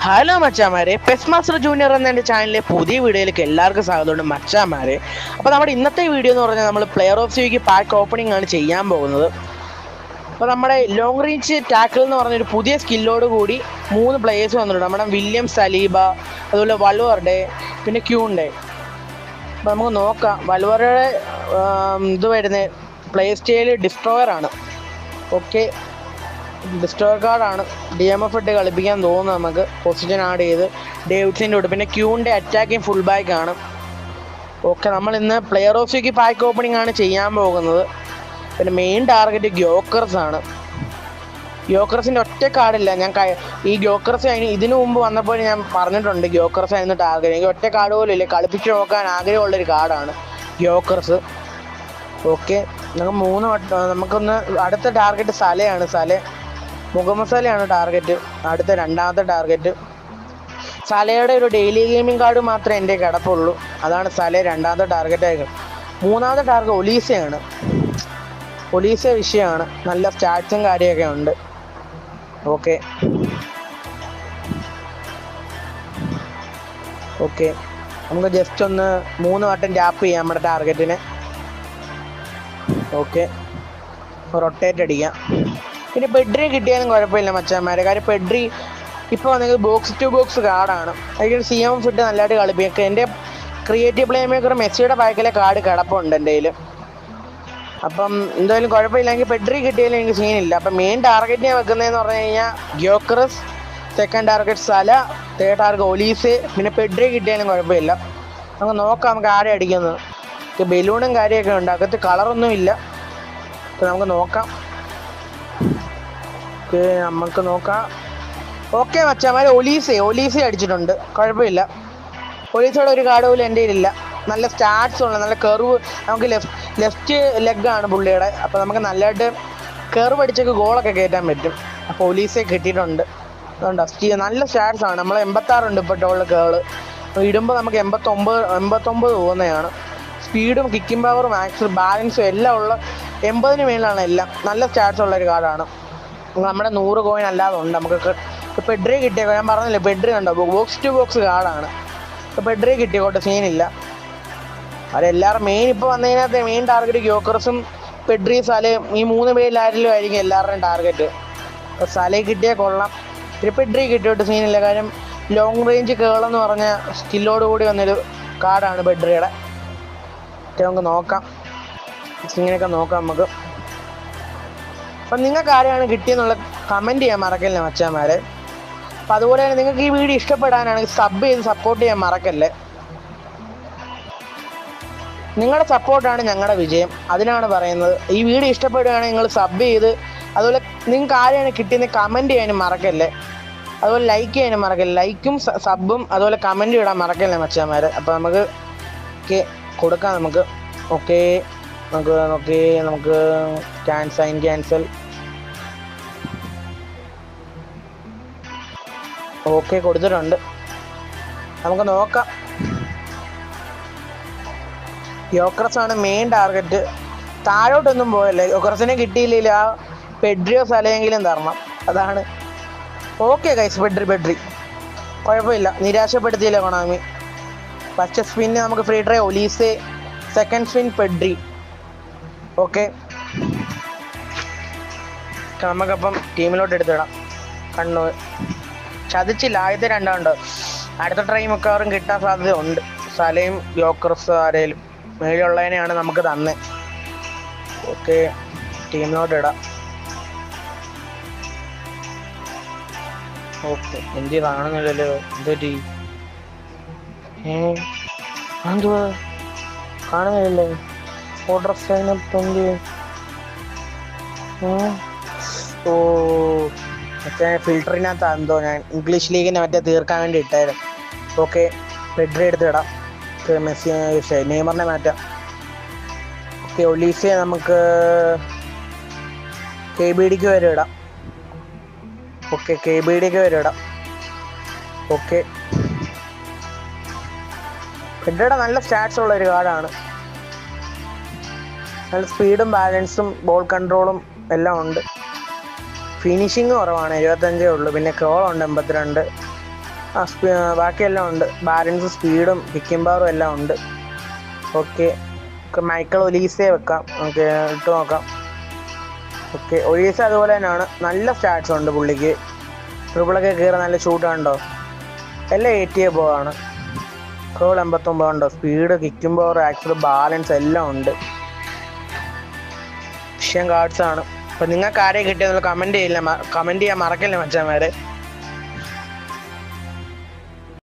Hello മച്ചാമാരെ, pes master junior എന്ന എൻ്റെ ചാനലിലെ പുതിയ വീഡിയോയിലേക്ക് എല്ലാവർക്കും സ്വാഗതമുണ്ട് മച്ചാമാരെ. അപ്പോൾ നമ്മുടെ ഇന്നത്തെ വീഡിയോ എന്ന് പറഞ്ഞാൽ നമ്മൾ പ്ലെയർ ഓഫ് സിക്ക് പാക്ക് ഓപ്പണിംഗ് ആണ് ചെയ്യാൻ പോകുന്നത്. അപ്പോൾ നമ്മുടെ ലോങ് റേഞ്ച് ടാക്കിൾ എന്ന് പറഞ്ഞൊരു പുതിയ സ്കില്ലോട് കൂടി 3 പ്ലേയേഴ്സ് വന്നിട്ടുണ്ട്. നമ്മുടെ വില്യം സലീബ, അതുപോലെ വൽവർഡെ, പിന്നെ ക്യൂണ്ടെ. അപ്പോൾ നമുക്ക് നോക്കാം. വൽവർഡയുടെ ഇത് വരുന്നത് പ്ലേ സ്റ്റൈൽ ഡിസ്ട്രോയർ ആണ്. ഓക്കെ, ഡിസ്ട്രോയർ കാർഡാണ്. DMF ഇട്ട് കളിപ്പിക്കാൻ തോന്നുന്നു നമുക്ക്. പൊസിഷൻ ആഡ് ചെയ്ത് ഡേവിഡ്സിൻ്റെ കൂടെ. പിന്നെ ക്യൂണ്ടെ അറ്റാക്കിങ് ഫുൾ ബാക്ക് ആണ്. ഓക്കെ, നമ്മൾ ഇന്ന് പ്ലെയർ ഓഫ് സിക്ക് പാക്ക് ഓപ്പണിംഗ് ആണ് ചെയ്യാൻ പോകുന്നത്. പിന്നെ മെയിൻ ടാർഗറ്റ് ഗ്യോക്കർസ് ആണ്. ഗ്യോക്കർസിൻ്റെ ഒറ്റ കാർഡില്ല. ഞാൻ ഈ ഗ്യോക്കർസ് ഇതിനു മുമ്പ് വന്നപ്പോൾ ഞാൻ പറഞ്ഞിട്ടുണ്ട് ഗ്യോക്കർസ് ആയിരുന്നു ടാർഗറ്റ്. എനിക്ക് ഒറ്റ കാർഡ് പോലും ഇല്ല. കളിപ്പിച്ച് നോക്കാൻ ആഗ്രഹമുള്ളൊരു കാർഡാണ് ഗ്യോക്കർസ്. ഓക്കെ, നമുക്കൊന്ന് അടുത്ത ടാർഗറ്റ് സലയാണ്. മുഹമ്മദ് സലയാണ് ടാർഗറ്റ്. അടുത്ത രണ്ടാമത്തെ ടാർഗറ്റ് സലയുടെ ഒരു ഡെയിലി ഗെയിമിംഗ് കാർഡ് മാത്രമേ എൻ്റെ കിടപ്പുള്ളൂ. അതാണ് സല രണ്ടാമത്തെ ടാർഗറ്റായിരിക്കും. മൂന്നാമത്തെ ടാർഗറ്റ് ഒലീസയാണ്. ഒലീസ വിഷയമാണ്. നല്ല സ്റ്റാറ്റ്സും കാര്യമൊക്കെ ഉണ്ട്. ഓക്കെ ഓക്കെ നമുക്ക് ജസ്റ്റ് ഒന്ന് 3 വട്ടം ടാപ്പ് ചെയ്യാം നമ്മുടെ ടാർഗറ്റിനെ. ഓക്കെ, റൊട്ടേറ്റ് അടിക്കാം. പിന്നെ പെഡ്രി കിട്ടിയാലും കുഴപ്പമില്ല മച്ചാന്മാരെ. കാര്യം പെഡ്രി ഇപ്പോൾ വന്നെങ്കിൽ ബോക്സ് ടു ബോക്സ് കാർഡാണ്. അതിൽ CMF ഇട്ട് നല്ലതായിട്ട് കളിപ്പിക്കുക. എൻ്റെ ക്രിയേറ്റീവ് പ്ലേ മേക്കർ മെസ്സിയുടെ പാക്കിലെ കാർഡ് കിടപ്പുണ്ട് എൻ്റെ കയ്യിൽ. അപ്പം എന്തായാലും കുഴപ്പമില്ലെങ്കിൽ പെഡ്രി കിട്ടിയാലും എനിക്ക് സീനില്ല. അപ്പം മെയിൻ ടാർഗറ്റ് ഞാൻ വെക്കുന്നതെന്ന് പറഞ്ഞു കഴിഞ്ഞാൽ ഗ്യോക്കറസ്, സെക്കൻഡ് ടാർഗറ്റ് സല, തേർഡ് ടാർഗറ്റ് ഒലീസ്, പിന്നെ പെഡ്രി കിട്ടിയാലും കുഴപ്പമില്ല. നമുക്ക് നോക്കാം നമുക്ക് ആരെ അടിക്കുന്നത്. ബലൂണും കാര്യമൊക്കെ ഉണ്ട്. അകത്ത് കളറൊന്നും ഇല്ല. അപ്പോൾ നമുക്ക് നോക്കാം. നമുക്ക് നോക്കാം. ഓക്കെ മച്ചാമാരെ, ഒലീസ അടിച്ചിട്ടുണ്ട്. കുഴപ്പമില്ല. ഒലീസയുടെ ഒരു കാർഡ് പോലും എൻ്റെ കയ്യിലില്ല. നല്ല സ്റ്റാറ്റ്സ് ഉണ്ട്. നല്ല കർവ്. നമുക്ക് ലെഫ്റ്റ് ലെഗാണ് പുള്ളിയുടെ. അപ്പോൾ നമുക്ക് നല്ലതായിട്ട് കർവ് അടിച്ചൊക്കെ ഗോളൊക്കെ കയറ്റാൻ പറ്റും. അപ്പോൾ ഒലീസയെ കിട്ടിയിട്ടുണ്ട്. അതുകൊണ്ട് നല്ല സ്റ്റാറ്റ്സ് ആണ്. നമ്മൾ 86 ഉണ്ട് ഇപ്പോൾ ടോളിൽ കേള്. ഇടുമ്പോൾ നമുക്ക് 89 പോകുന്നതാണ്. സ്പീഡും കിക്കിംഗ് പവറും ബാലൻസും എല്ലാം ഉള്ള 80-ന് മേലാണ് എല്ലാം. നല്ല സ്റ്റാറ്റ്സ് ഉള്ളൊരു കാർഡാണ്. നമ്മുടെ 100 കോയിൻ അല്ലാതെ ഉണ്ട് നമുക്ക്. പെഡ്രി കിട്ടിയ ഞാൻ പറഞ്ഞില്ലേ, പെഡ്രി ഉണ്ടോ ബോക്സ് ടു ബോക്സ് കാർഡാണ്. ഇപ്പോൾ പെഡ്രി കിട്ടിയോട്ടെ, സീനില്ല. അതെല്ലാവരും മെയിൻ ഇപ്പോൾ വന്നതിനകത്ത് മെയിൻ ടാർഗറ്റ് ഗ്യോക്കർസും പെഡ്രി സലയും. ഈ 3 പേരിൽ ആരെങ്കിലും ആയിരിക്കും എല്ലാവരുടെയും ടാർഗറ്റ്. അപ്പോൾ സലയെ കിട്ടിയാൽ കൊള്ളാം. പിന്നെ പെഡ്രി കിട്ടിയോട്ട് സീനില്ല. കാര്യം ലോങ് റേഞ്ച് കേളെന്ന് പറഞ്ഞ സ്കില്ലോട് കൂടി വന്നൊരു കാർഡാണ് പെഡ്രിയുടെ. നമുക്ക് നോക്കാം, ഇങ്ങനെയൊക്കെ നോക്കാം നമുക്ക്. അപ്പം നിങ്ങൾക്ക് ആരെയാണ് കിട്ടിയെന്നുള്ള കമൻറ്റ് ചെയ്യാൻ മറക്കല്ലേ മച്ചാന്മാരെ. അപ്പം അതുപോലെ തന്നെ നിങ്ങൾക്ക് ഈ വീഡിയോ ഇഷ്ടപ്പെടാനാണെങ്കിൽ സബ് ചെയ്ത് സപ്പോർട്ട് ചെയ്യാൻ മറക്കല്ലേ. നിങ്ങളുടെ സപ്പോർട്ടാണ് ഞങ്ങളുടെ വിജയം. അതിനാണ് പറയുന്നത്. ഈ വീഡിയോ ഇഷ്ടപ്പെടുകയാണെങ്കിൽ നിങ്ങൾ സബ് ചെയ്ത്, അതുപോലെ നിങ്ങൾക്ക് ആരെയാണ് കിട്ടിയെന്ന് കമൻറ്റ് ചെയ്യാനും മറക്കല്ലേ. അതുപോലെ ലൈക്ക് ചെയ്യാനും മറക്കല്ലേ. ലൈക്കും സബും അതുപോലെ കമൻറ്റും ഇടാൻ മറക്കല്ലേ മച്ചാന്മാരെ. അപ്പോൾ നമുക്ക് കൊടുക്കാം നമുക്ക്. ഓക്കെ, നമുക്ക് ക്യാൻസൽ. ഓക്കെ, കൊടുത്തിട്ടുണ്ട്. നമുക്ക് നോക്കാം. ഗ്യോക്കറസ് ആണ് മെയിൻ ടാർഗറ്റ്. താഴോട്ടൊന്നും പോയല്ലേ. ഗ്യോക്കറസിനെ കിട്ടിയില്ലെങ്കിൽ ആ പെഡ്രിയോ സലയെങ്കിലും തരണം. അതാണ്. ഓക്കെ ഗൈസ്, പെഡ്രി കുഴപ്പമില്ല. നിരാശപ്പെടുത്തിയില്ല കൊണാമി. ഫസ്റ്റ് സ്പിന്ന് നമുക്ക് free try Olise, second spin Pedri. Okay, നമുക്കപ്പം ടീമിലോട്ട് എടുത്തിടാം. കണ്ണൂർ ചതിച്ചില്ല. ആദ്യത്തെ രണ്ടാണ്ട്. അടുത്ത ട്രൈ മിക്കവാറും കിട്ടാൻ സാധ്യത ഉണ്ട്. സലയും ഗ്യോക്കർസ് ആരേലും മേലുള്ളതിനെയാണ് നമുക്ക് തന്നെ. ഓക്കെ, ടീമിലോട്ട് ഇടാം. ഓക്കെ, എന്ത് കാണുന്നില്ലല്ലോ. എന്തൊരു എന്തുവാ കാണുന്നില്ലല്ലേ. ഓർഡർ മറ്റേ ഫിൽറ്ററിനകത്ത് എന്തോ ഞാൻ ഇംഗ്ലീഷ് ലീഗിനെ മറ്റേ തീർക്കാൻ വേണ്ടി ഇട്ടായിരുന്നു. ഓക്കെ, പെഡ്രി എടുത്ത് ഇടാം. മെസ്സി നെയ്മറിനെ മാറ്റാം. ഓക്കെ, ഒലീസയെ നമുക്ക് KBDക്ക് വരെ ഇടാം. ഓക്കെ, KBDക്ക് വരെ ഇടാം. ഓക്കെ, പെഡ്രിയുടെ നല്ല സ്റ്റാറ്റ്സ് ഉള്ള ഒരു കാർഡാണ്. നല്ല സ്പീഡും ബാലൻസും ബോൾ കൺട്രോളും എല്ലാം ഉണ്ട്. ഫിനിഷിങ് കുറവാണ്, 75 ഉള്ളൂ. പിന്നെ കോളുണ്ട് 82. ബാക്കിയെല്ലാം ഉണ്ട്. ബാലൻസ്, സ്പീഡും കിക്കിംഗ് പവറും എല്ലാം ഉണ്ട്. ഓക്കെ, മൈക്കിൾ ഒലീസയെ വെക്കാം. നമുക്ക് ഇട്ട് നോക്കാം. ഓക്കെ, ഒലീസ അതുപോലെ തന്നെയാണ്. നല്ല സ്റ്റാറ്റ്സ് ഉണ്ട് പുള്ളിക്ക്. ട്രിപ്പിളൊക്കെ കയറി നല്ല ഷൂട്ട് കണ്ടോ. എല്ലാം 80 പോവാണ്. കോൾ 89 ഉണ്ടോ. Speed, kicking power, actually balance എല്ലാം ഉണ്ട്. വിഷയം കാർഡ്സ് ആണ്. അപ്പോൾ നിങ്ങൾക്ക് ആരെയും കിട്ടിയെന്നുള്ള കമൻറ്റ് ചെയ്യാൻ മറക്കല്ലേ മച്ചാന്മാരെ.